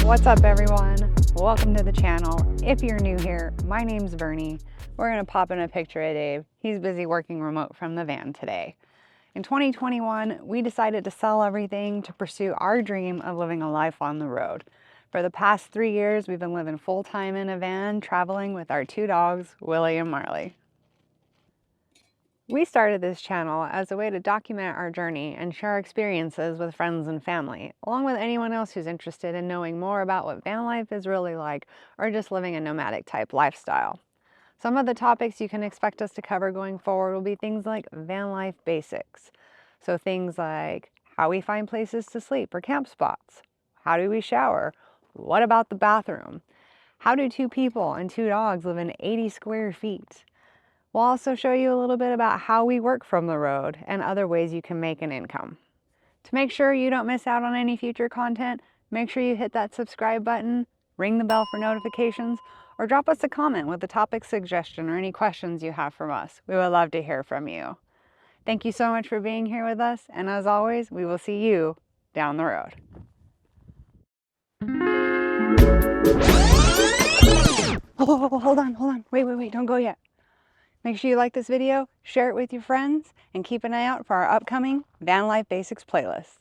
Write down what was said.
What's up everyone? Welcome to the channel. If you're new here, my name's Vernie. We're gonna pop in a picture of Dave. He's busy working remote from the van today. In 2021, we decided to sell everything to pursue our dream of living a life on the road. For the past 3 years, we've been living full-time in a van, traveling with our 2 dogs, Willie and Marley. We started this channel as a way to document our journey and share experiences with friends and family, along with anyone else who's interested in knowing more about what van life is really like, or just living a nomadic type lifestyle. Some of the topics you can expect us to cover going forward will be things like van life basics. So things like how we find places to sleep or camp spots. How do we shower? What about the bathroom? How do 2 people and 2 dogs live in 80 square feet? We'll also show you a little bit about how we work from the road and other ways you can make an income. To make sure you don't miss out on any future content, make sure you hit that subscribe button, ring the bell for notifications, or drop us a comment with a topic suggestion or any questions you have from us. We would love to hear from you. Thank you so much for being here with us, and as always, we will see you down the road. Oh, hold on. Wait, don't go yet. Make sure you like this video, share it with your friends, and keep an eye out for our upcoming Van Life Basics playlist.